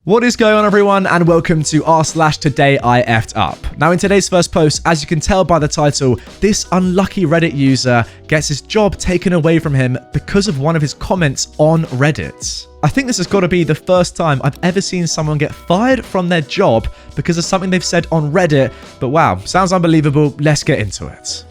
What is going on, everyone, and welcome to r/Today I Effed Up. Now, in today's first post, as you can tell by the title, this unlucky Reddit user gets his job taken away from him because of one of his comments on Reddit. I think this has got to be the first time I've ever seen someone get fired from their job because of something they've said on Reddit, but wow, sounds unbelievable. Let's get into it.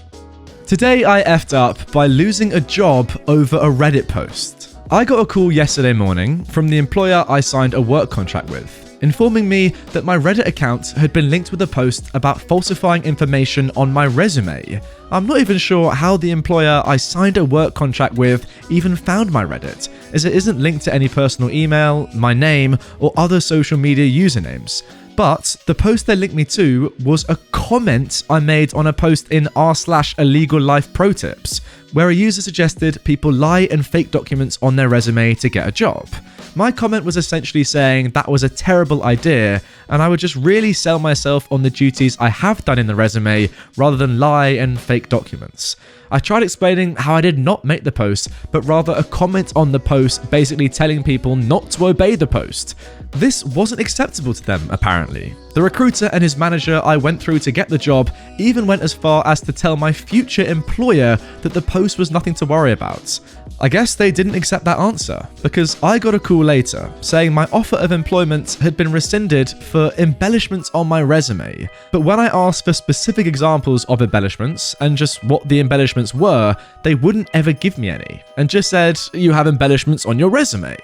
Today I effed up by losing a job over a Reddit post. I got a call yesterday morning from the employer I signed a work contract with, informing me that my Reddit account had been linked with a post about falsifying information on my resume. I'm not even sure how the employer I signed a work contract with even found my Reddit, as it isn't linked to any personal email, my name, or other social media usernames. But the post they linked me to was a comment I made on a post in r/Illegal Life Pro Tips, where a user suggested people lie and fake documents on their resume to get a job. My comment was essentially saying that was a terrible idea, and I would just really sell myself on the duties I have done in the resume rather than lie and fake documents. I tried explaining how I did not make the post, but rather a comment on the post basically telling people not to obey the post. This wasn't acceptable to them, apparently. The recruiter and his manager I went through to get the job even went as far as to tell my future employer that the post was nothing to worry about. I guess they didn't accept that answer, because I got a call later saying my offer of employment had been rescinded for embellishments on my resume. But when I asked for specific examples of embellishments and just what the embellishments were, they wouldn't ever give me any, and just said, "You have embellishments on your resume."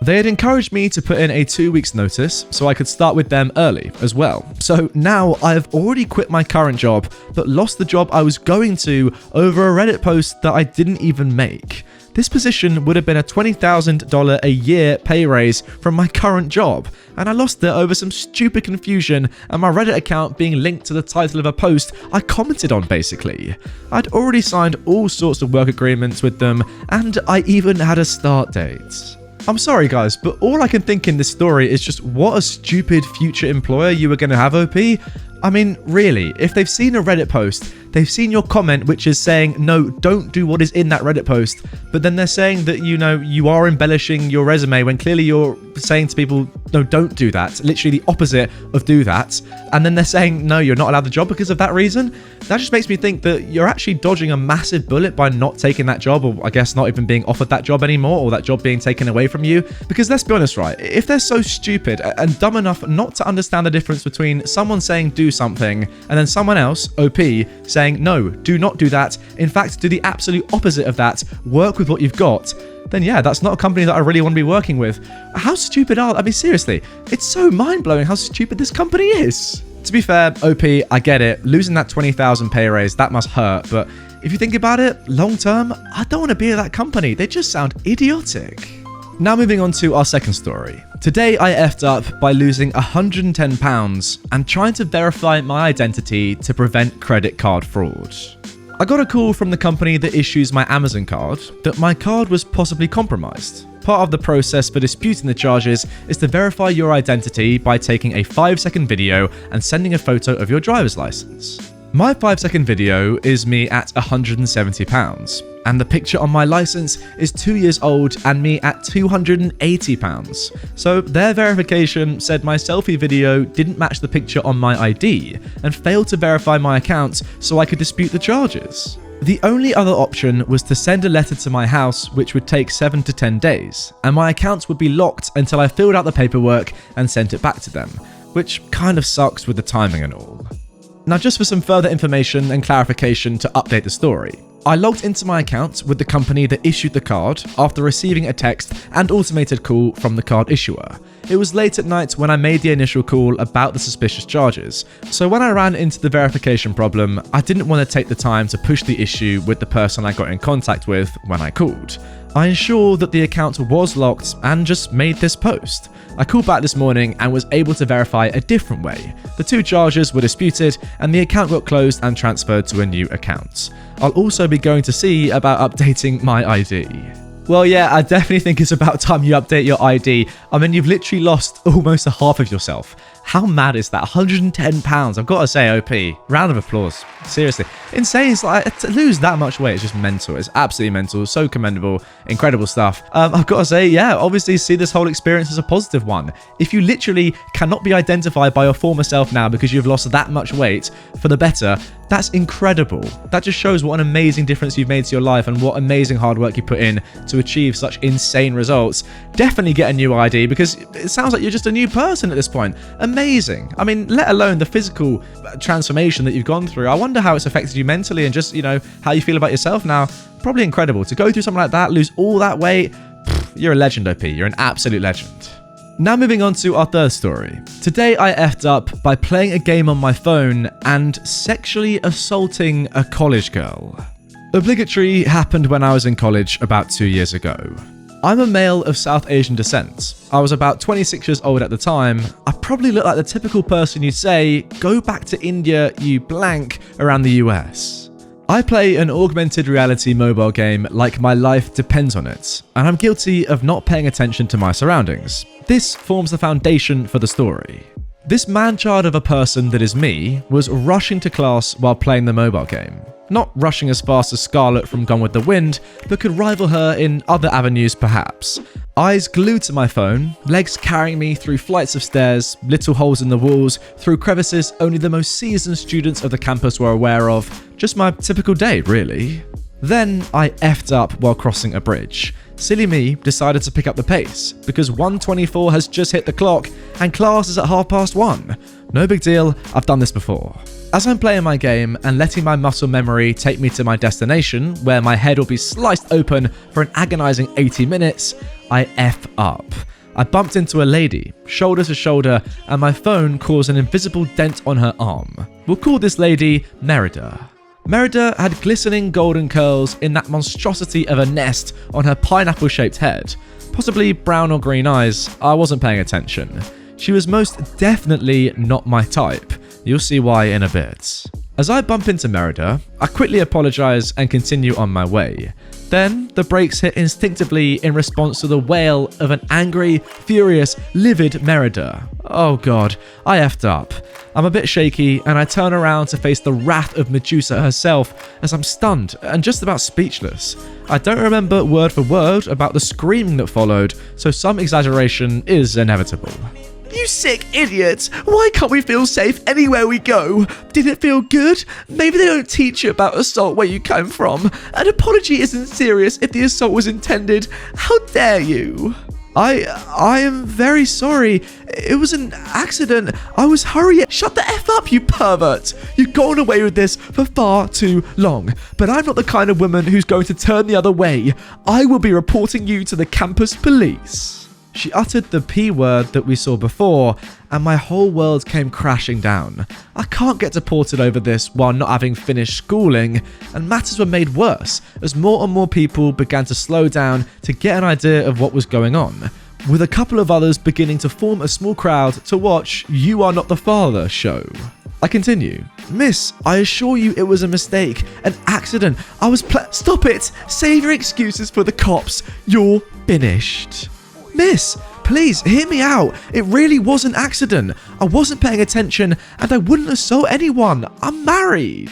They had encouraged me to put in a 2 weeks notice so I could start with them early as well. So now I've already quit my current job, but lost the job I was going to over a Reddit post that I didn't even make. This position would have been a $20,000 a year pay raise from my current job, and I lost it over some stupid confusion and my Reddit account being linked to the title of a post I commented on, basically. I'd already signed all sorts of work agreements with them, and I even had a start date. I'm sorry guys, but all I can think in this story is just what a stupid future employer you were going to have, OP. I mean, really, if they've seen a Reddit post, they've seen your comment which is saying, no, don't do what is in that Reddit post, but then they're saying that, you are embellishing your resume when clearly you're saying to people, no, don't do that, literally the opposite of do that, and then they're saying, no, you're not allowed the job because of that reason. That just makes me think that you're actually dodging a massive bullet by not taking that job, or I guess not even being offered that job anymore, or that job being taken away from you. Because let's be honest, right, if they're so stupid and dumb enough not to understand the difference between someone saying do something and then someone else, OP, saying no, do not do that, in fact do the absolute opposite of that, work with what you've got, then yeah, that's not a company that I really want to be working with. How stupid are they? I mean, seriously, it's so mind-blowing how stupid this company is. To be fair, OP, I get it, losing that $20,000 pay raise, that must hurt, but if you think about it, long term, I don't want to be at that company, they just sound idiotic. Now moving on to our second story. Today I effed up by losing £110 and trying to verify my identity to prevent credit card fraud. I got a call from the company that issues my Amazon card that my card was possibly compromised. Part of the process for disputing the charges is to verify your identity by taking a 5-second video and sending a photo of your driver's license. My 5-second video is me at £170, and the picture on my license is 2 years old and me at £280. So their verification said my selfie video didn't match the picture on my ID and failed to verify my account so I could dispute the charges. The only other option was to send a letter to my house, which would take 7 to 10 days, and my account would be locked until I filled out the paperwork and sent it back to them, which kind of sucks with the timing and all. Now, just for some further information and clarification to update the story, I logged into my account with the company that issued the card after receiving a text and automated call from the card issuer. It was late at night when I made the initial call about the suspicious charges, so when I ran into the verification problem, I didn't want to take the time to push the issue with the person I got in contact with when I called. I ensured that the account was locked and just made this post. I called back this morning and was able to verify a different way. The 2 charges were disputed and the account got closed and transferred to a new account. I'll also be going to see about updating my ID. Well, yeah, I definitely think it's about time you update your ID. I mean, you've literally lost almost a half of yourself. How mad is that? £110. I've got to say, OP. Round of applause. Seriously. Insane. It's like, to lose that much weight is just mental. It's absolutely mental. So commendable. Incredible stuff. I've got to say, yeah, obviously see this whole experience as a positive one. If you literally cannot be identified by your former self now because you've lost that much weight for the better, that's incredible. That just shows what an amazing difference you've made to your life and what amazing hard work you put in to achieve such insane results. Definitely get a new ID because it sounds like you're just a new person at this point. Amazing. I mean, let alone the physical transformation that you've gone through. I wonder how it's affected you mentally and just, how you feel about yourself now. Probably incredible. To go through something like that, lose all that weight, you're a legend, OP. You're an absolute legend. Now moving on to our third story. Today I effed up by playing a game on my phone and sexually assaulting a college girl. Obligatory happened when I was in college about 2 years ago. I'm a male of South Asian descent. I was about 26 years old at the time. I probably look like the typical person you'd say, go back to India, you blank, around the US. I play an augmented reality mobile game like my life depends on it, and I'm guilty of not paying attention to my surroundings. This forms the foundation for the story. This man-child of a person that is me was rushing to class while playing the mobile game. Not rushing as fast as Scarlett from Gone with the Wind, but could rival her in other avenues perhaps. Eyes glued to my phone, legs carrying me through flights of stairs, little holes in the walls, through crevices only the most seasoned students of the campus were aware of. Just my typical day, really. Then I effed up while crossing a bridge. Silly me decided to pick up the pace, because 1:24 has just hit the clock and class is at 1:30. No big deal, I've done this before. As I'm playing my game and letting my muscle memory take me to my destination, where my head will be sliced open for an agonizing 80 minutes, I F up. I bumped into a lady, shoulder to shoulder, and my phone caused an invisible dent on her arm. We'll call this lady Merida. Merida had glistening golden curls in that monstrosity of a nest on her pineapple-shaped head. Possibly brown or green eyes, I wasn't paying attention. She was most definitely not my type. You'll see why in a bit. As I bump into Merida, I quickly apologize and continue on my way. Then, the brakes hit instinctively in response to the wail of an angry, furious, livid Merida. Oh god, I effed up. I'm a bit shaky and I turn around to face the wrath of Medusa herself as I'm stunned and just about speechless. I don't remember word for word about the screaming that followed, so some exaggeration is inevitable. You sick idiot! Why can't we feel safe anywhere we go? Did it feel good? Maybe they don't teach you about assault where you came from. An apology isn't serious if the assault was intended. How dare you? I am very sorry. It was an accident. I was hurrying. Shut the F up, you pervert. You've gone away with this for far too long. But I'm not the kind of woman who's going to turn the other way. I will be reporting you to the campus police. She uttered the P word that we saw before, and my whole world came crashing down. I can't get deported over this while not having finished schooling, and matters were made worse as more and more people began to slow down to get an idea of what was going on, with a couple of others beginning to form a small crowd to watch You Are Not the Father show. I continue. Miss, I assure you it was a mistake, an accident. I was Stop it! Save your excuses for the cops. You're finished. Miss, please hear me out. It really was an accident. I wasn't paying attention and I wouldn't assault anyone. I'm married.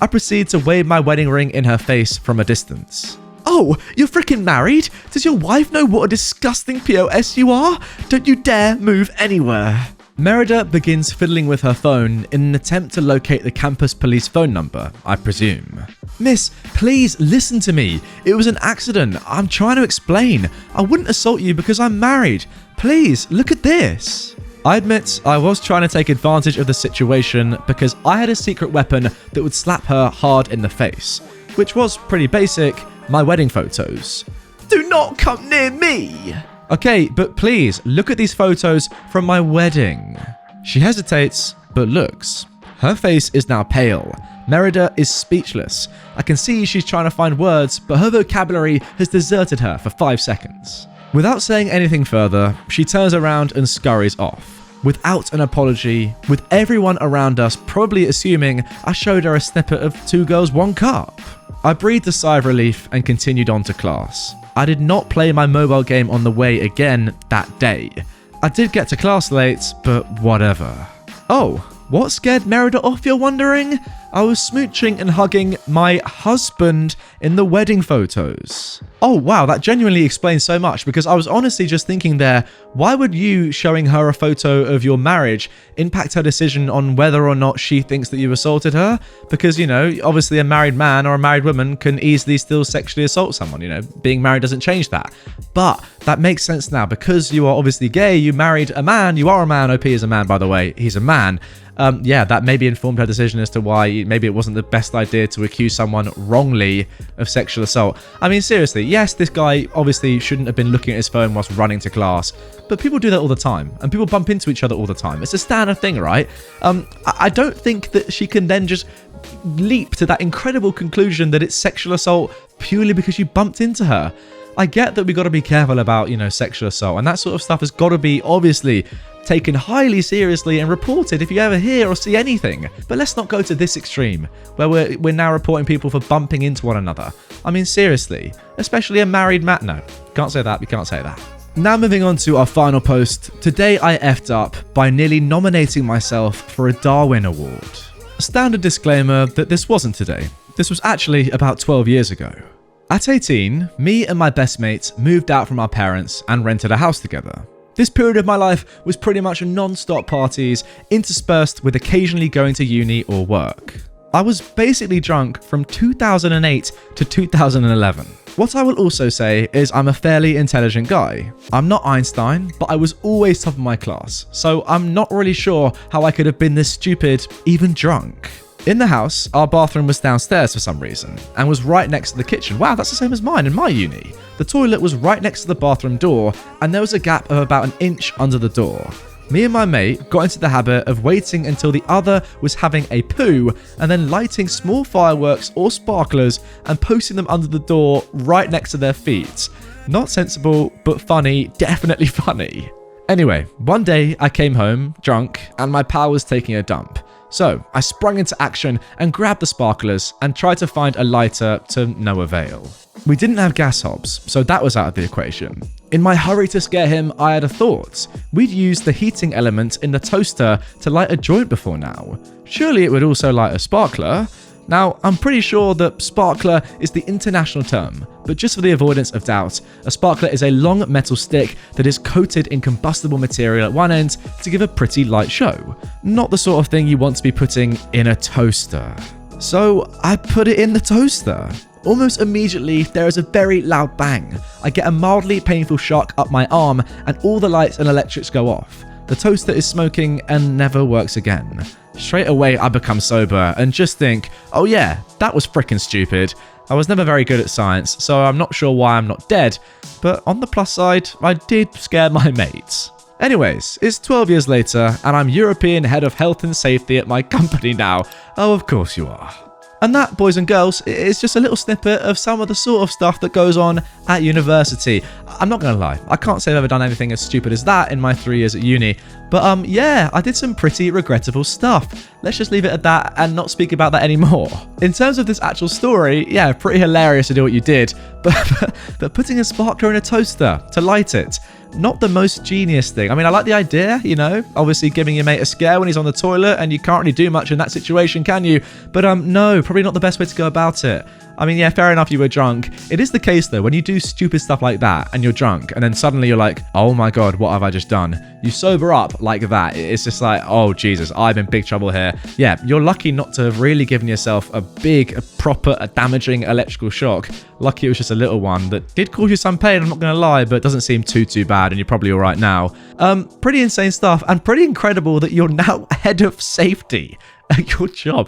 I proceed to wave my wedding ring in her face from a distance. Oh, you're freaking married? Does your wife know what a disgusting POS you are? Don't you dare move anywhere. Merida begins fiddling with her phone in an attempt to locate the campus police phone number, I presume. Miss, please listen to me. It was an accident. I'm trying to explain. I wouldn't assault you because I'm married. Please, look at this. I admit I was trying to take advantage of the situation because I had a secret weapon that would slap her hard in the face, which was pretty basic, my wedding photos. Do not come near me. Okay, but please, look at these photos from my wedding. She hesitates, but looks. Her face is now pale. Merida is speechless. I can see she's trying to find words, but her vocabulary has deserted her for 5 seconds. Without saying anything further, she turns around and scurries off. Without an apology, with everyone around us probably assuming I showed her a snippet of 2 Girls, 1 Cup. I breathed a sigh of relief and continued on to class. I did not play my mobile game on the way again that day. I did get to class late, but whatever. Oh, what scared Merida off, you're wondering? I was smooching and hugging my husband in the wedding photos. Oh wow, that genuinely explains so much, because I was honestly just thinking there, why would you showing her a photo of your marriage impact her decision on whether or not she thinks that you assaulted her? Because, you know, obviously a married man or a married woman can easily still sexually assault someone, you know, being married doesn't change that. But that makes sense now, because you are obviously gay, you married a man, you are a man, OP is a man by the way, he's a man. Yeah, that maybe informed her decision as to why maybe it wasn't the best idea to accuse someone wrongly of sexual assault. I mean, seriously, yes, this guy obviously shouldn't have been looking at his phone whilst running to class, but people do that all the time, and people bump into each other all the time. It's a standard thing, right? I don't think that she can then just leap to that incredible conclusion that it's sexual assault purely because you bumped into her. I get that we got to be careful about, you know, sexual assault, and that sort of stuff has got to be obviously taken highly seriously and reported if you ever hear or see anything. But let's not go to this extreme, where we're now reporting people for bumping into one another. I mean, seriously, especially a married man. No, can't say that, we can't say that. Now moving on to our final post. Today I effed up by nearly nominating myself for a Darwin Award. A standard disclaimer that this wasn't today. This was actually about 12 years ago. At 18, me and my best mates moved out from our parents and rented a house together. This period of my life was pretty much non-stop parties, interspersed with occasionally going to uni or work. I was basically drunk from 2008 to 2011. What I will also say is I'm a fairly intelligent guy. I'm not Einstein, but I was always top of my class, so I'm not really sure how I could have been this stupid, even drunk. In the house, our bathroom was downstairs for some reason, and was right next to the kitchen. Wow, that's the same as mine in my uni. The toilet was right next to the bathroom door, and there was a gap of about an inch under the door. Me and my mate got into the habit of waiting until the other was having a poo, and then lighting small fireworks or sparklers and posting them under the door right next to their feet. Not sensible, but funny, definitely funny. Anyway, one day I came home, drunk, and my pal was taking a dump. So I sprung into action and grabbed the sparklers and tried to find a lighter to no avail. We didn't have gas hobs, so that was out of the equation. In my hurry to scare him, I had a thought. We'd used the heating element in the toaster to light a joint before now. Surely it would also light a sparkler. Now, I'm pretty sure that sparkler is the international term, but just for the avoidance of doubt, a sparkler is a long metal stick that is coated in combustible material at one end to give a pretty light show. Not the sort of thing you want to be putting in a toaster. So I put it in the toaster. Almost immediately, there is a very loud bang. I get a mildly painful shock up my arm and all the lights and electrics go off. The toaster is smoking and never works again. Straight away, I become sober and just think, oh yeah, that was freaking stupid. I was never very good at science, so I'm not sure why I'm not dead. But on the plus side, I did scare my mates. Anyways, it's 12 years later, and I'm European head of health and safety at my company now. Oh, of course you are. And that, boys and girls, is just a little snippet of some of the sort of stuff that goes on at university. I'm not gonna lie, I can't say I've ever done anything as stupid as that in my 3 years at uni. But yeah, I did some pretty regrettable stuff. Let's just leave it at that and not speak about that anymore. In terms of this actual story, yeah, pretty hilarious to do what you did. But putting a sparkler in a toaster to light it, not the most genius thing. I mean, I like the idea, you know, obviously giving your mate a scare when he's on the toilet, and you can't really do much in that situation, can you? But no, probably not the best way to go about it. I mean, yeah, fair enough, you were drunk. It is the case, though, when you do stupid stuff like that and you're drunk and then suddenly you're like, oh my God, what have I just done? You sober up like that. It's just like, oh, Jesus, I'm in big trouble here. Yeah, you're lucky not to have really given yourself a proper, damaging electrical shock. Lucky it was just a little one that did cause you some pain, I'm not going to lie, but it doesn't seem too bad and you're probably all right now. Pretty insane stuff and pretty incredible that you're now head of safety at your job.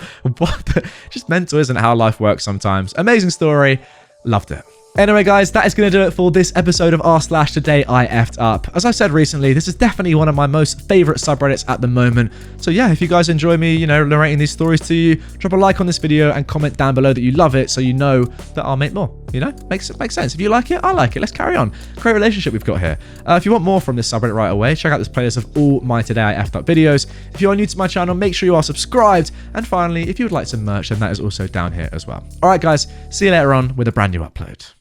Just mental, isn't it, how life works sometimes? Amazing story. Loved it. Anyway, guys, that is going to do it for this episode of r/Today I Effed Up. As I said recently, this is definitely one of my most favorite subreddits at the moment. So yeah, if you guys enjoy me, narrating these stories to you, drop a like on this video and comment down below that you love it so you know that I'll make more. Makes sense. If you like it, I like it. Let's carry on. Great relationship we've got here. If you want more from this subreddit right away, check out this playlist of all my Today I Effed Up videos. If you are new to my channel, make sure you are subscribed. And finally, if you would like some merch, then that is also down here as well. All right, guys, see you later on with a brand new upload.